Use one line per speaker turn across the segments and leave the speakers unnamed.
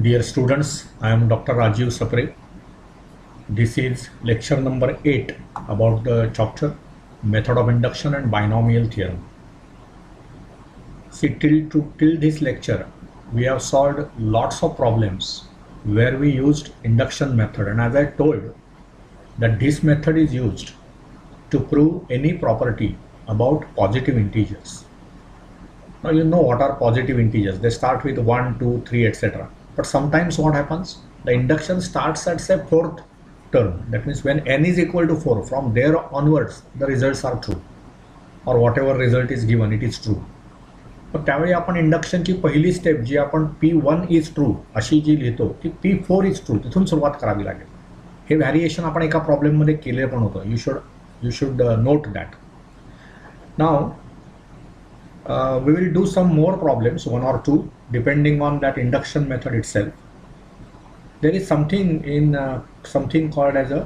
Dear students, I am Dr. Rajiv Sapre. This is lecture number 8 about the chapter Method of Induction and Binomial Theorem. See, till this lecture, we have solved lots of problems where we used induction method, and as I told that this method is used to prove any property about positive integers. Now you know what are positive integers. They start with 1, 2, 3, etc. But sometimes what happens? The induction starts at say fourth term. That means when n is equal to 4, from there onwards the results are true, or whatever result is given, it is true. पण त्यावेळी आपण इंडक्शनची पहिली step जी आपण P1 is true अशी जी लिहितो ती P4 is true तिथून सुरुवात करावी लागेल. हे व्हॅरिएशन आपण एका प्रॉब्लेममध्ये केले पण होतं. You should note that. Now we will do some more problems, 1 or 2, depending on that induction method itself. There is something called as a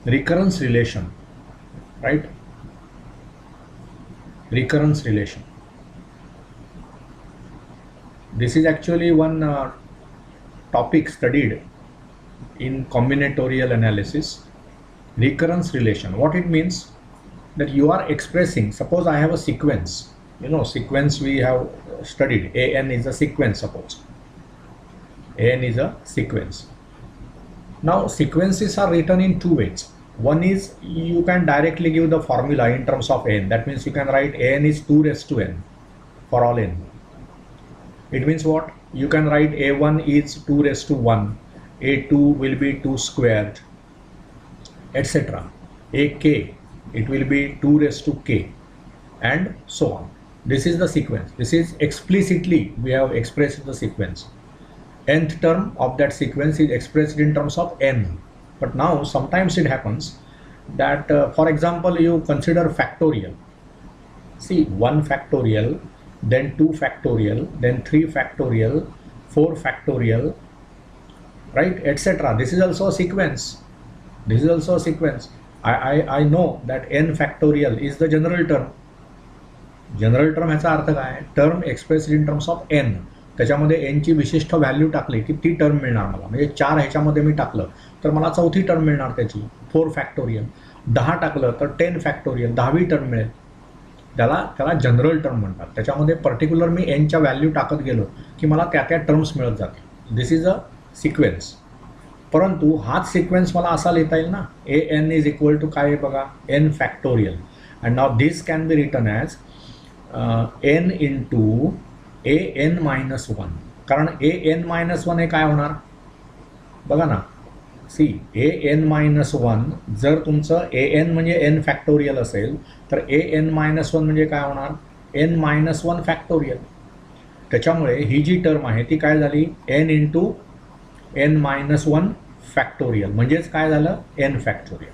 recurrence relation, right? Recurrence relation. This is actually one topic studied in combinatorial analysis. Recurrence relation. What it means? That you are expressing, suppose I have a sequence. Sequence we have studied. An is a sequence, suppose. An is a sequence. Now, sequences are written in two ways. One is you can directly give the formula in terms of n. That means you can write an is 2 raised to n for all n. It means what? You can write a1 is 2 raised to 1, a2 will be 2 squared, etc. ak, it will be 2 raised to k, and so on. This is the sequence. This is explicitly we have expressed the sequence. Nth term of that sequence is expressed in terms of n. But now sometimes it happens that for example you consider factorial. See, 1 factorial, then 2 factorial, then 3 factorial, 4 factorial, right, etc. This is also a sequence. This is also a sequence. I know that n factorial is the general term. General term ह्याचा अर्थ काय? Term expressed in terms of N. त्याच्यामध्ये एनची विशिष्ट value टाकली की ती term मिळणार मला. म्हणजे 4 ह्याच्यामध्ये मी टाकलं तर मला 4थी टर्म मिळणार त्याची 4 फॅक्टोरियल. 10 टाकलं तर 10 फॅक्टोरियल 10वी टर्म मिळेल. त्याला जनरल टर्म म्हणतात. त्याच्यामध्ये पर्टिक्युलर मी एनच्या व्हॅल्यू टाकत गेलो की मला त्या टर्म्स मिळत जातील. This is a sequence. परंतु हाच सिक्वेन्स मला असा लिहिता येईल ना, A N is equal to काय बघा, N factorial. And now this can be written as n into A N minus 1. कारण ए एन मायनस 1 हे काय होणार बघा ना. सी, ए एन मायनस 1 जर तुमचं ए एन म्हणजे एन फॅक्टोरियल असेल तर ए एन मायनस 1 म्हणजे काय होणार, एन मायनस 1 फॅक्टोरियल. त्याच्यामुळे ही जी टर्म आहे ती काय झाली, n into n minus 1 factorial. म्हणजेच काय झालं, एन फॅक्टोरियल.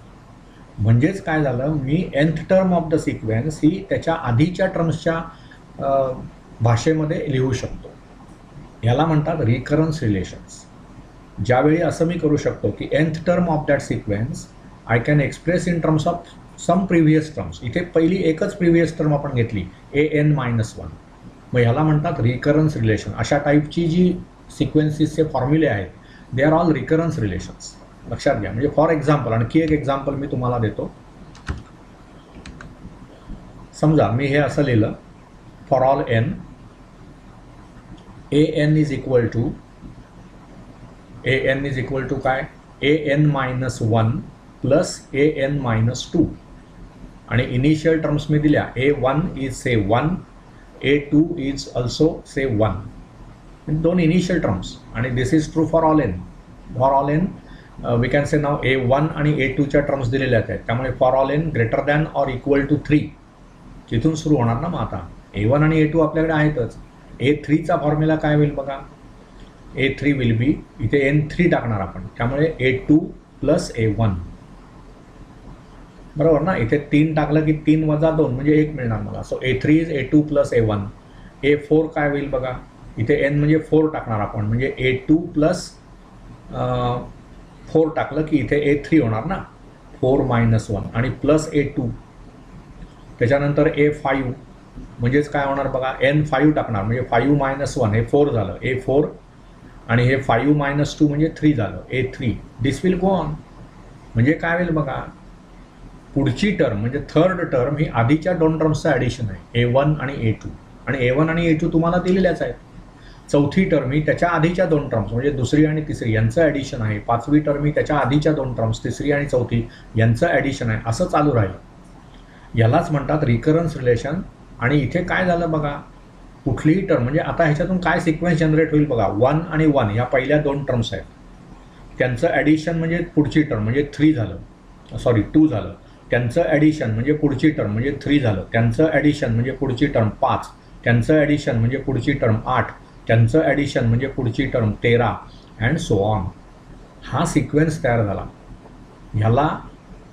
म्हणजेच काय झालं, मी nth term of the sequence ही त्याच्या आधीच्या टर्म्सच्या भाषेमध्ये लिहू शकतो. याला म्हणतात रिकरन्स रिलेशन्स. ज्यावेळी असं मी करू शकतो की nth term of that sequence I can express in terms of some previous terms. इथे पहिली एकच प्रिव्हियस टर्म आपण घेतली, ए एन मायनस 1. मग ह्याला म्हणतात रिकरन्स रिलेशन. अशा टाईपची जी सिक्वेन्सेसचे फॉर्म्युले आहेत दे आर ऑल रिकरन्स रिलेशन्स. लक्षात घ्या. म्हणजे फॉर एक्झाम्पल, आणखी एक एक्झाम्पल मी तुम्हाला देतो. समजा मी हे असं लिहिलं, for all n a N is equal to काय, a N minus 1 plus a N minus 2. आणि इनिशियल टर्म्स मी दिल्या, a1 is say 1, a2 is also say 1. दोन इनिशियल टर्म्स. आणि this is true for all n. For all n we can say now a1 आणि a2च्या terms दिलेल्या आहेत. त्यामुळे for all n greater than or equal to 3 तिथून सुरू होणार ना. मग आता a1 आणि a2 आपल्याकडे आहेतच. a3चा फॉर्म्युला काय होईल बघा, a3 विल बी, इथे n3 टाकणार आपण, त्यामुळे a2 प्लस a1. बरोबर ना. इथे 3 टाकलं की 3 वजा 2 म्हणजे 1 मिळणार मला. So a3 is a2 plus a1. a4 काय होईल बघा, इथे n म्हणजे 4 टाकणार आपण, म्हणजे a2 प्लस 4 टाकलं की इथे a3 होणार ना, 4 मायनस 1 आणि प्लस a2. त्याच्यानंतर a5 म्हणजेच काय होणार बघा, n5 टाकणार म्हणजे 5 मायनस 1 हे 4 झालं, a4 आणि हे 5 मायनस 2 म्हणजे 3 झालं, A3. This will go on. म्हणजे काय होईल बघा, पुढची टर्म म्हणजे थर्ड टर्म ही आधीच्या दोन टर्म्सचं ॲडिशन आहे, A1 आणि A2. आणि A1 आणि A2 तुम्हाला दिलेल्याच आहेत. चौथी टर्म ही त्याच्या आधीच्या दोन टर्म्स म्हणजे दुसरी आणि तिसरी यांचं ॲडिशन आहे. पाचवी टर्म ही त्याच्या आधीच्या दोन टर्म्स तिसरी आणि चौथी यांचं ॲडिशन आहे. असं चालू राहील. यालाच म्हणतात रिकरन्स रिलेशन. आणि इथे काय झालं बघा, कुठलीही टर्म म्हणजे आता ह्याच्यातून काय सिक्वेन्स जनरेट होईल बघा, 1 आणि 1 या पहिल्या दोन टर्म्स आहेत, त्यांचं ॲडिशन म्हणजे पुढची टर्म म्हणजे 3 झालं, सॉरी 2 झालं. त्यांचं ॲडिशन म्हणजे पुढची टर्म म्हणजे 3 झालं. त्यांचं ॲडिशन म्हणजे पुढची टर्म 5. त्यांचं ॲडिशन म्हणजे पुढची टर्म 8. त्यांचं ॲडिशन म्हणजे पुढची टर्म 13 अँड सो ऑन. हा सिक्वेन्स तयार झाला. ह्याला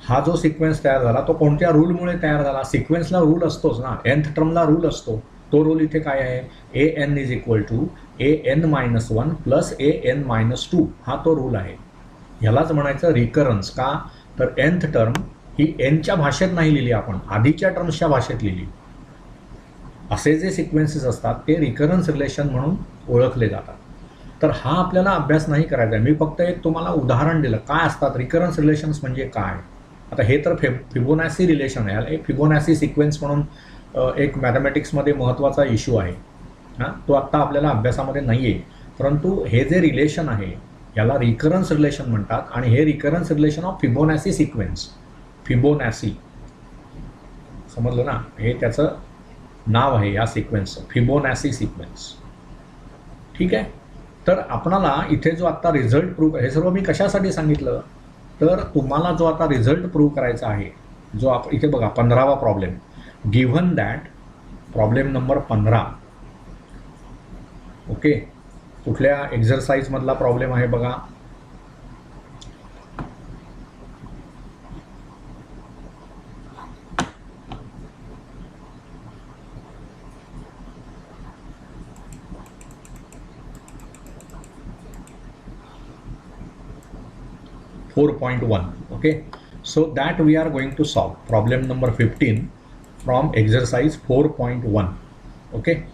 हा जो सिक्वेन्स तयार झाला तो कोणत्या रूलमुळे तयार झाला? सिक्वेन्सला रूल असतोच ना, nth टर्मला रूल असतो. तो रूल इथे काय आहे, an is equal to an-1 plus an-2. हा तो रूल आहे. ह्यालाच म्हणायचं रिकरन्स. का तर nth टर्म ही nच्या भाषेत नाही लिहिली आपण, आधीच्या टर्म्सच्या भाषेत लिहिली. असे जे सिक्वेन्सेस असतात ते रिकरन्स रिलेशन म्हणून ओळखले जातात. तर हा आपल्याला अभ्यास नाही करायचा आहे. मी फक्त एक तुम्हाला उदाहरण दिलं काय असतात रिकरन्स रिलेशन्स म्हणजे काय. आता हे तर फिबोनाची रिलेशन आहे. एक फिबोनाची सिक्वेन्स म्हणून एक मॅथमॅटिक्समध्ये महत्त्वाचा इश्यू आहे. हां, तो आत्ता आपल्याला अभ्यासामध्ये नाही आहे. परंतु हे जे रिलेशन आहे याला रिकरन्स रिलेशन म्हणतात. आणि हे recurrence relation of Fibonacci sequence, Fibonacci, समजलं ना, हे त्याचं नाव आहे या सिक्वेन्सचं, फिबोनाची सिक्वेन्स. ठीक आहे. तर आपणाला इथे जो आता रिझल्ट प्रूव्ह, हे सर्व मी कशासाठी सांगितलं तर तुम्हाला जो आता रिझल्ट प्रूव्ह करायचा आहे, जो इथे बघा 15वा problem, given that, problem number 15. Okay, कुठल्या एक्झरसाइजमधला प्रॉब्लेम आहे बघा, (4.1). Okay, so that we are going to solve problem number 15 from exercise 4.1. okay,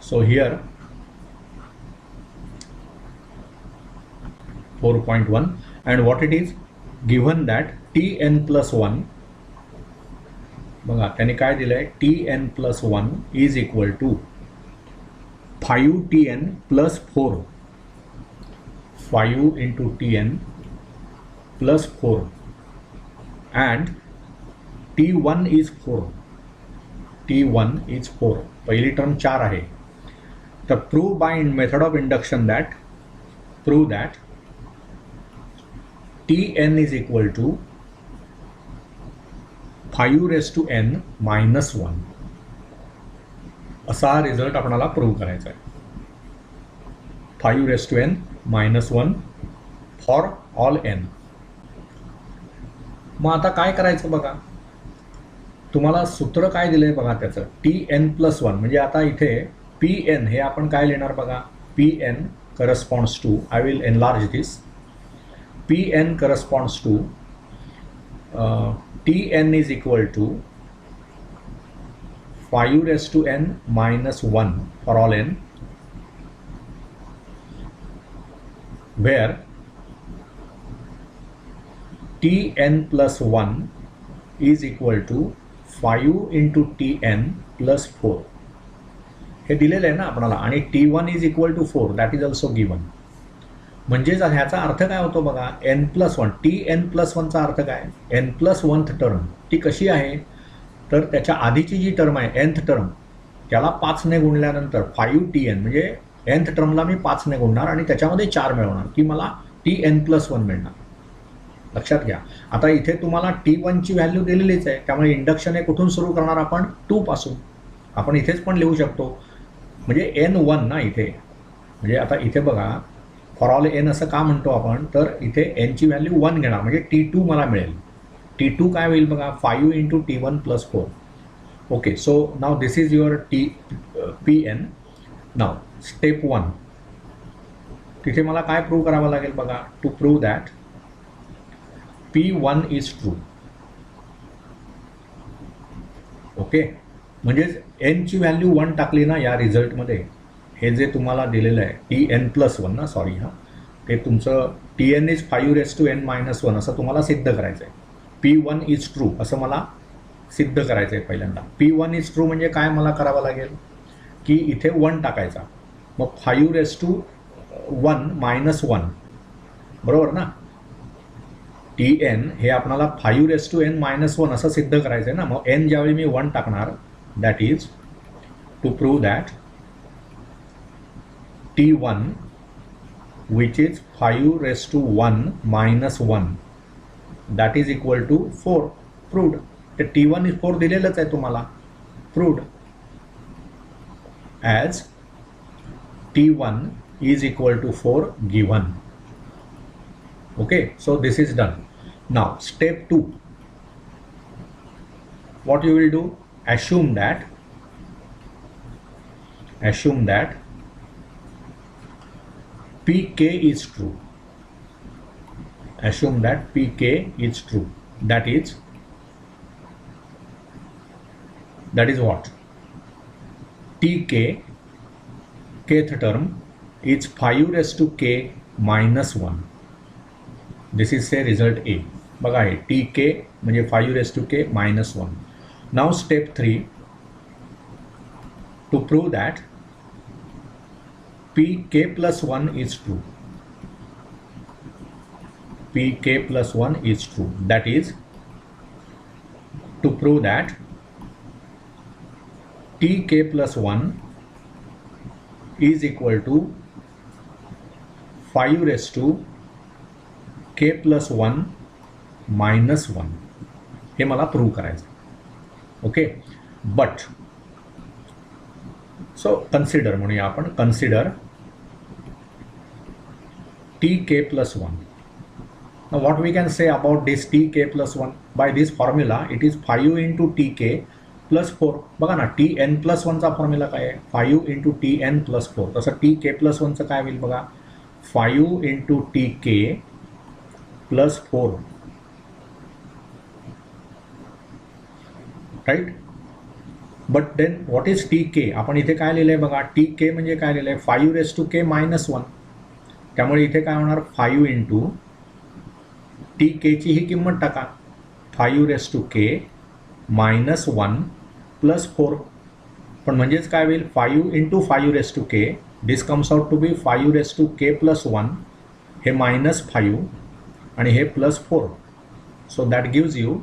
so here 4.1, and what it is, given that tn plus 1, बघा त्याने काय दिलंय, tn plus 1 is equal to 5tn plus 4, 5 into tn plus 4, and t1 is 4, t1 is 4. पहिली term 4 आहे. तर prove bye method of induction that, prove that tn is equal to 5 raised to n minus 1. असा हा result आपल्याला prove करायचा आहे. 5 raised to n minus 1 for all n. मग आता काय करायचं बघा, तुम्हाला सूत्र काय दिलंय बघा त्याचं, tn plus 1. म्हणजे आता इथे pn हे आपण काय लिहिणार बघा, pn corresponds to, I will enlarge this, pn corresponds to tn is equal to 5 raised to n minus 1 for all n, where tn plus 1 is equal to 5 into tn plus 4. हे दिलेलं आहे ना आपल्याला. आणि t1 is equal to 4, that is also given. म्हणजेच ह्याचा अर्थ काय होतो बघा, n+1, tn+1 चा अर्थ काय, n+1th टर्म ती कशी आहे, तर त्याच्या आधीची जी टर्म आहे nth टर्म त्याला 5 ने गुणल्यानंतर 5tn म्हणजे nth टर्मला मी 5 ने गुणणार आणि त्याच्यामध्ये 4 मिळवणार की मला tn+1 मिळणार. लक्षात घ्या. आता इथे तुम्हाला t1 ची व्हॅल्यू दिलेलीच आहे, त्यामुळे इंडक्शन हे कुठून सुरू करणार आपण, 2 पासून. आपण इथेच पण लिहू शकतो, म्हणजे n1 ना इथे, म्हणजे आता इथे बघा फॉर ऑल n असं का म्हणतो आपण, तर इथे n ची व्हॅल्यू 1 घेणार म्हणजे t2 मला मिळेल. t2 काय होईल बघा, 5 into t1 plus 4. Okay, so now this is your pn. Now step 1, तिथे मला काय प्रूव्ह करावं लागेल बघा, to prove that p1 is true. Okay, म्हणजेच n ची व्हॅल्यू 1 टाकली ना या रिझल्टमध्ये, हे जे तुम्हाला दिलेलं आहे Tn+1 ना, सॉरी हां, ते तुमचं Tn इज 5⁻n-1 असं तुम्हाला सिद्ध करायचं आहे. P1 इज ट्रू असं मला सिद्ध करायचं आहे पहिल्यांदा. P1 इज ट्रू म्हणजे काय मला करावं लागेल की इथे 1 टाकायचा, मग 5⁻1-1 बरोबर ना. Tn हे आपल्याला 5⁻n-1 असं सिद्ध करायचं आहे ना. मग n ज्यावेळी मी 1 टाकणार, that is to prove that T1 which is 5⁻1-1 that is equal to 4. proved. ते T1 is 4 दिलेलंच आहे तुम्हाला, proved as T1 is equal to 4 given. Okay, so this is done. Now step 2, what you will do, assume that Pk is true. Assume that Pk is true. That is what? Tk, kth term, is 5⁻k-1. This is say result A. बघा हे Tk म्हणजे 5⁻k-1. Now step 3, to prove that Pk+1 is true. Pk+1 is true. That is to prove that Tk+1 is equal to 5⁻k+1-1 हे मला prove करायचं. Okay, but so consider म्हणूया आपण, consider Tk+1. Now what we can say about this Tk+1? By this formula it is 5 into Tk plus 4. बघा ना, Tn+1 चा formula काय आहे, 5 into Tn plus 4. तसं Tk+1 चं काय होईल बघा, 5 into Tk plus 4. Right. But then what is Tk? आपण इथे काय लिहिलंय बघा, Tk म्हणजे काय लिहिलंय, 5⁻k-1. त्यामुळे इथे काय होणार, 5 into Tk ची ही किंमत टाका, 5⁻k-1 plus 4. पण म्हणजेच काय होईल, 5 into 5⁻k, this comes out to be 5⁻k+1, हे -5 आणि हे +4. So that gives you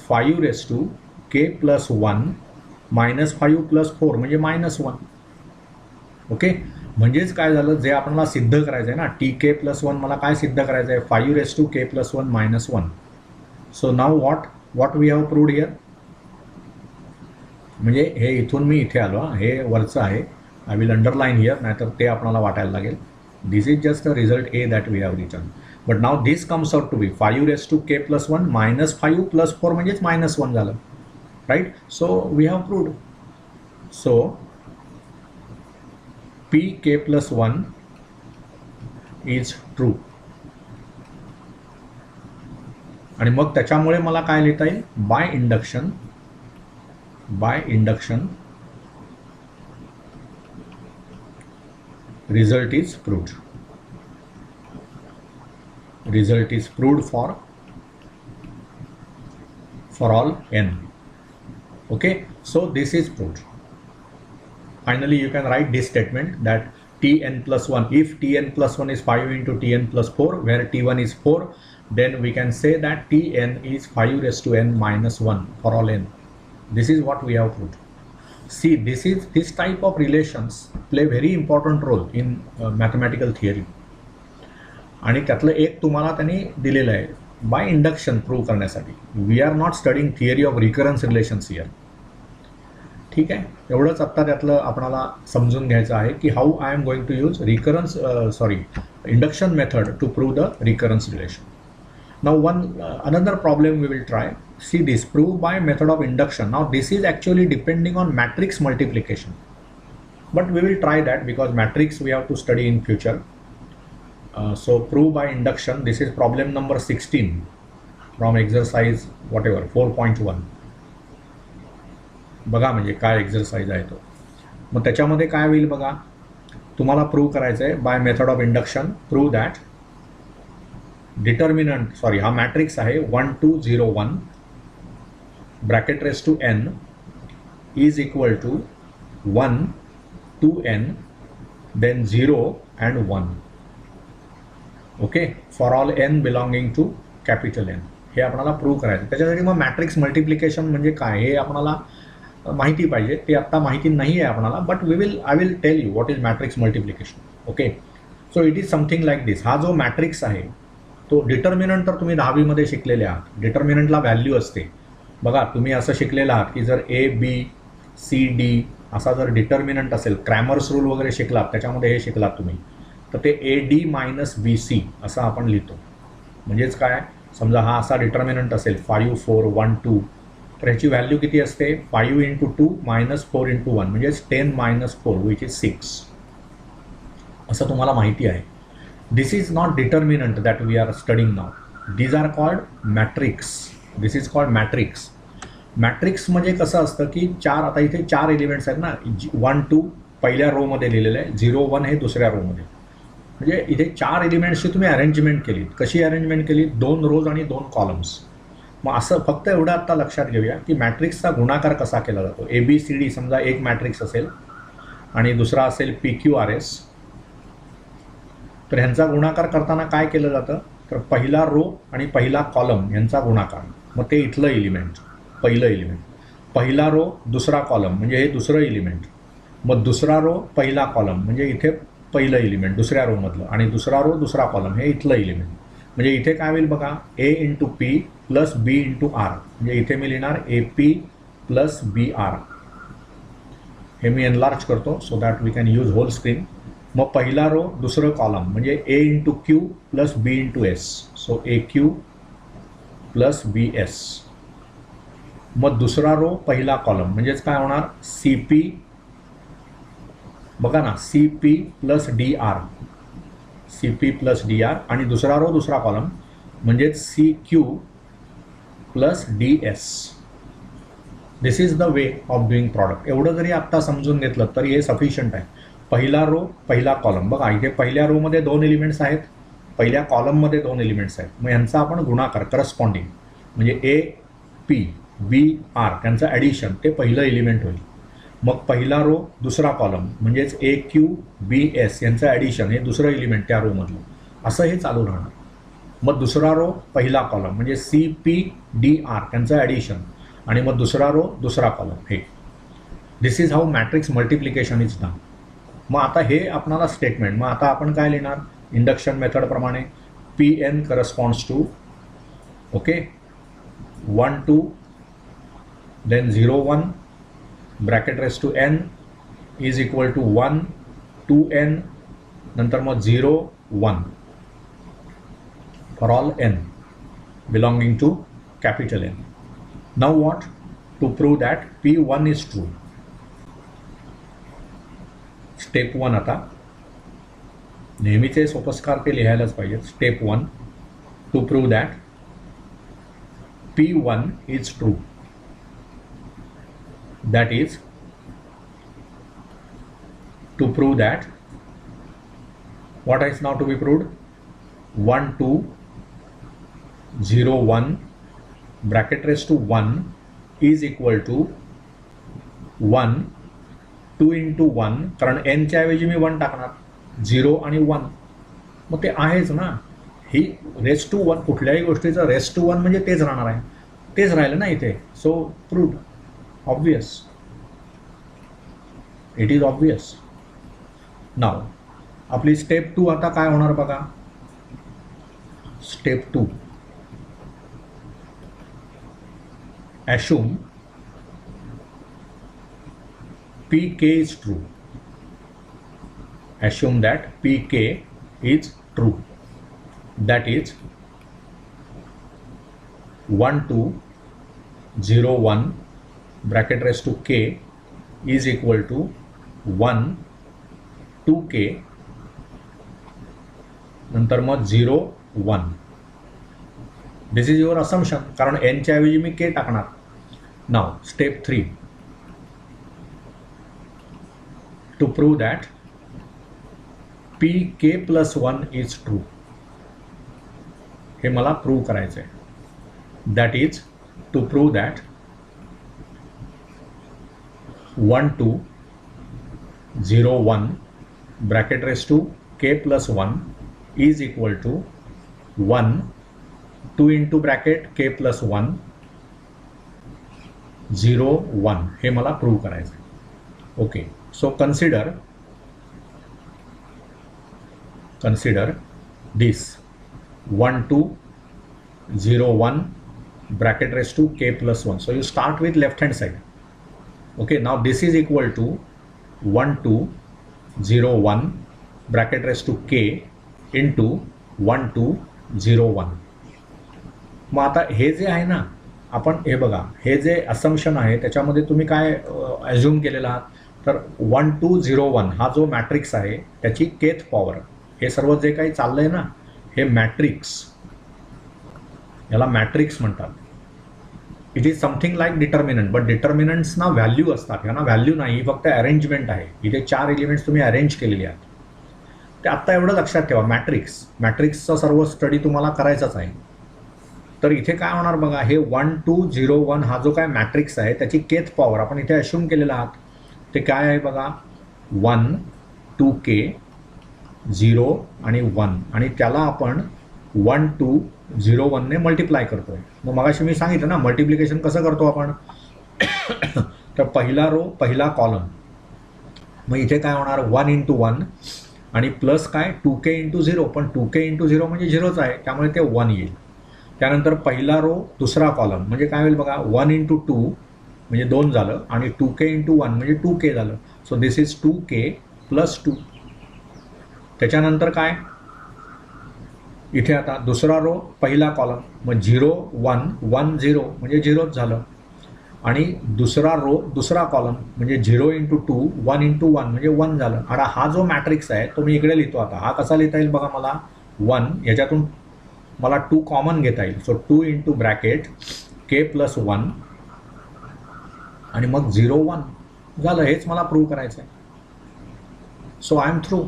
5⁻k+1 -5 + 4 म्हणजे -1. ओके, म्हणजेच काय झालं, जे आपल्याला सिद्ध करायचं आहे ना, Tk+1 मला काय सिद्ध करायचं आहे, 5⁻k+1 -1. So now what we have proved here, म्हणजे हे इथून मी इथे आलो, हे वरचं आहे, आय विल अंडरलाईन हिअर, नाहीतर ते आपल्याला वाटायला लागेल. This is just a result a that we have return. But now this comes out to be 5⁻k+1 -5 + 4 म्हणजेच -1 झालं. Right. So we have proved. So Pk+1 is true. आणि मग त्याच्यामुळे मला काय लिहिता येईल, by induction result is proved. Result is proved for all n. Okay, so this is proved. Finally, you can write this statement that Tn+1, if Tn+1 is 5 into Tn plus 4, where T1 is 4, then we can say that Tn is 5⁻n-1 for all n. This is what we have proved. See, this type of relations play very important role in mathematical theory. आणि त्यातलं एक तुम्हाला त्यांनी दिलेलं आहे by induction prove करण्यासाठी. We are not studying theory of recurrence relations here. ठीक आहे, एवढंच आत्ता त्यातलं आपल्याला समजून घ्यायचं आहे की how I am going to use induction method to prove the recurrence relation. Now another problem we will try. See this, prove by method of induction. Now this is actually depending on matrix multiplication, but we will try that because matrix we have to study in future. So prove by induction. This is problem number 16 from exercise whatever 4.1. बघा म्हणजे काय exercise आहे तो. मग त्याच्यामध्ये काय होईल बघा, तुम्हाला प्रूव्ह करायचं आहे by method of induction. Prove that determinant हा मॅट्रिक्स आहे 1 2 0 1 bracket raise to n is equal to 1 2 n then 0 and 1. Okay, for all n belonging to capital N. हे आपल्याला प्रूव्ह करायचं. त्याच्यासाठी मग मॅट्रिक्स मल्टिप्लिकेशन म्हणजे काय हे आपल्याला माहिती पाहिजे. ते आत्ता माहिती नाही आहे आपल्याला, but I will tell you what is matrix multiplication. Okay, so it is something like this. हा जो मॅट्रिक्स आहे तो डिटर्मिनंट तर तुम्ही 10वीमध्ये शिकलेले आहात. डिटर्मिनंटला व्हॅल्यू असते बघा. तुम्ही असं शिकलेलं आहात की जर ABCD असा जर डिटर्मिनंट असेल, क्रॅमर्स रूल वगैरे शिकलात, त्याच्यामध्ये हे शिकलात तुम्ही, तर ते AD - BC असं आपण लिहितो. म्हणजेच काय, समजा हा असा डिटर्मिनंट असेल 5 4 1 2, तर ह्याची व्हॅल्यू किती असते 5 × 2 - 4 × 1 म्हणजेच 10 - 4 विच इज 6. असं तुम्हाला माहिती आहे. This is not determinant that we are studying now. These are called matrix. This is called matrix. Matrix म्हणजे कसं असतं की आता इथे 4 एलिमेंट्स आहेत ना. 1 2 पहिल्या रोमध्ये लिहिलेलं आहे, 0 1 हे दुसऱ्या रोमध्ये. म्हणजे इथे 4 एलिमेंट्सची तुम्ही अरेंजमेंट केली. कशी अरेंजमेंट केली, 2 रोज आणि 2 कॉलम्स. मग असं फक्त एवढं आत्ता लक्षात घेऊया की मॅट्रिक्सचा गुणाकार कसा केला जातो. ABCD समजा एक मॅट्रिक्स असेल आणि दुसरा असेल PQRS. तर ह्यांचा गुणाकार करताना काय केलं जातं, तर पहिला रो आणि पहिला कॉलम यांचा गुणाकार. मग ते इथलं एलिमेंट, पहिलं एलिमेंट. पहिला रो दुसरा कॉलम म्हणजे हे दुसरं एलिमेंट. मग दुसरा रो पहिला कॉलम म्हणजे इथे पहिलं एलिमेंट दुसऱ्या रोमधलं, आणि दुसरा रो दुसरा कॉलम हे इथलं एलिमेंट. म्हणजे इथे काय होईल बघा, A × P + B × R. म्हणजे इथे मी लिहिणार AP + BR. हे मी एनलार्ज करतो so that we can use whole screen. मग पहिला रो दुसरं कॉलम म्हणजे A × Q + B × S. So AQ + BS. मग दुसरा रो पहिला कॉलम म्हणजेच काय होणार CP, बघा ना, CP + DR. CP + DR. आणि दुसरा रो दुसरा कॉलम म्हणजेच CQ + DS. This is the way of doing product. एवढं जरी आत्ता समजून घेतलं तरी हे सफिशियंट आहे. पहिला रो पहिला कॉलम. बघा इथे पहिल्या रोमध्ये 2 एलिमेंट्स आहेत, पहिल्या कॉलममध्ये 2 एलिमेंट्स आहेत. मग यांचा आपण गुणाकार करस्पॉन्डिंग म्हणजे AP BR त्यांचं ॲडिशन, ते पहिलं एलिमेंट होईल. मग पहिला रो दुसरा कॉलम म्हणजेच AQ BS यांचं ॲडिशन हे दुसरं एलिमेंट त्या रोमधलं. असं हे चालू राहणार. मग दुसरा रो पहिला कॉलम म्हणजे CP DR त्यांचं ॲडिशन, आणि मग दुसरा रो दुसरा कॉलम. हे this is how matrix multiplication is done. मग आता हे आपणाला स्टेटमेंट. मग आता आपण काय लिहिणार इंडक्शन मेथडप्रमाणे, PN corresponds to okay 1 2 then 0 1 bracket raise to n is equal to 1 2n नंतर मग 0 1 for all n belonging to capital N. Now what, to prove that P1 is true. Step 1. आता नेहमीचे सोपस्कार ते लिहायलाच पाहिजेत. Step 1, to prove that P1 is true. That is, to prove that, what is now to be proved, 1 2 0 1 bracket raised to 1 is equal to 1 2 × 1, कारण n च्या ऐवजी मी 1 टाकणार, 0 आणि 1. मग ते आहेच ना, ही रेस टू 1, कुठल्याही गोष्टीचं रेस टू 1 म्हणजे तेच राहणार आहे, तेच राहिलं ना इथे. So proved. Obvious. It is obvious. Now आपली स्टेप 2 आता काय होणार बघा. Step 2, assume PK is true. Assume that PK is true. That is 1 2 0 1 bracket raised to k is equal to 1 2k नंतर मग 0 1. दिस इज युअर असम्पशन, कारण n च्या ऐवजी मी k टाकणार. Now step 3, to prove that P K plus 1 is true, हे मला prove करायचं आहे. That is to prove that 1 2 0 1 bracket raise to K plus 1 is equal to 1 2 into bracket K plus 1 0 1, हे मला प्रूव्ह करायचं आहे. Okay, so consider this 1 2 0 1 bracket raised to k plus 1. So you start with left hand side. Okay, now this is equal to 1 2 0 1 bracket raised to k into 1 2 0 1. मग आता हे जे आहे ना, आपण हे बघा, हे जे असम्पशन आहे त्याच्यामध्ये तुम्ही काय ॲज्युम केलेला आहात, तर 1 2 0 1 हा जो मॅट्रिक्स आहे त्याची केथ पॉवर, हे सर्व जे काही चाललंय ना, हे मॅट्रिक्स, याला मॅट्रिक्स म्हणतात. It is something like determinant, but डिटर्मिनंट्सना व्हॅल्यू असतात, यांना व्हॅल्यू नाही, ही फक्त अरेंजमेंट आहे. इथे 4 एलिमेंट्स तुम्ही अरेंज केलेली आहेत. ते आत्ता एवढं लक्षात ठेवा, मॅट्रिक्सचा सर्व स्टडी तुम्हाला करायचाच आहे. तर इथे काय होणार बघा, हे 1 2 0 1 हा जो काय मॅट्रिक्स आहे त्याची केथ पॉवर आपण इथे अश्युम केलेला आहात, ते काय आहे बघा, 1 2k 0 आणि 1, आणि त्याला आपण 1 2 0 1 ने मल्टिप्लाय करतोय. मग मगाशी मी सांगितलं ना, मल्टिप्लिकेशन कसं करतो आपण, तर पहिला रो पहिला कॉलम, मग इथे काय होणार 1 इंटू 1 आणि प्लस काय 2k इंटू 0, पण 2k इंटू 0 म्हणजे 0च आहे, त्यामुळे ते 1 येईल. त्यानंतर पहिला रो दुसरा कॉलम म्हणजे काय होईल बघा, 1 इंटू 2 म्हणजे 2 झालं, आणि 2k इंटू 1 म्हणजे 2k झालं. So this is 2k plus 2. त्याच्यानंतर काय, इथे आता दुसरा रो पहिला कॉलम, मग 0 1 1 0 म्हणजे 0च झालं, आणि दुसरा रो दुसरा कॉलम म्हणजे 0 इंटू 2 1 इंटू 1 म्हणजे 1 झालं. आता हा जो मॅट्रिक्स आहे तो मी इकडे लिहितो. आता हा कसा लिहिता येईल बघा, मला 1 याच्यातून मला 2 कॉमन घेता येईल. So 2 into bracket K plus 1 आणि मग 0 1 झालं. हेच मला प्रूव्ह करायचं आहे. So I am through.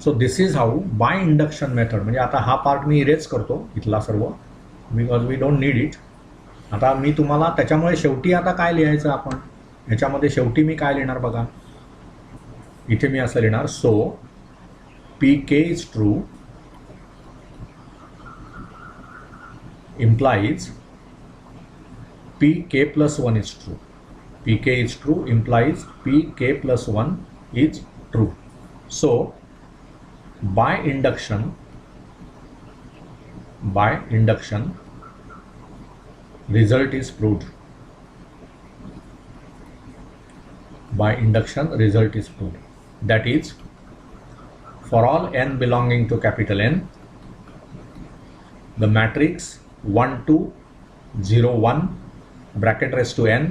So this is how by induction method, म्हणजे आता हा पार्ट मी इरेज करतो इथला सर्व, because we don't need it. आता मी तुम्हाला त्याच्यामुळे शेवटी आता काय लिहायचं आपण, ह्याच्यामध्ये शेवटी मी काय लिहिणार बघा, इथे मी असं लिहिणार, so P K is true implies pk plus 1 is true. pk is true implies pk plus 1 is true. So by induction result is proved. By induction result is proved. That is, for all n belonging to capital N, the matrix 1 2 0 1 bracket raised to n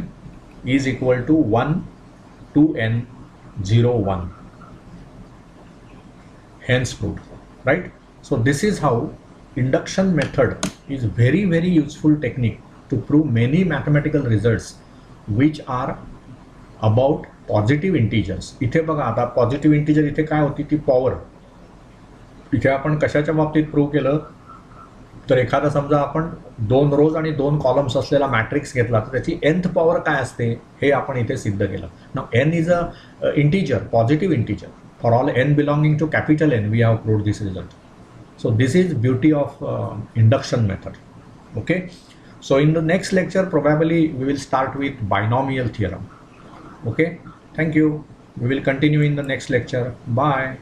is equal to 1 2 n 0 1. Hence proved, right? So this is how induction method is very useful technique to prove many mathematical results which are about positive integers. इथे बघा, आता positive integer इथे काय होती, ती power. इथे आपण कशाच्या बाबतीत प्रूव्ह केलं, तर एखादा समजा आपण 2 रोज आणि 2 कॉलम्स असलेला मॅट्रिक्स घेतला तर त्याची nth पॉवर काय असते हे आपण इथे सिद्ध केलं. Now n is a integer, positive integer. For all n belonging to capital N we have proved this result. So this is beauty of induction method. Okay, so in the next lecture probably we will start with binomial theorem. Okay, thank you. We will continue in the next lecture. Bye.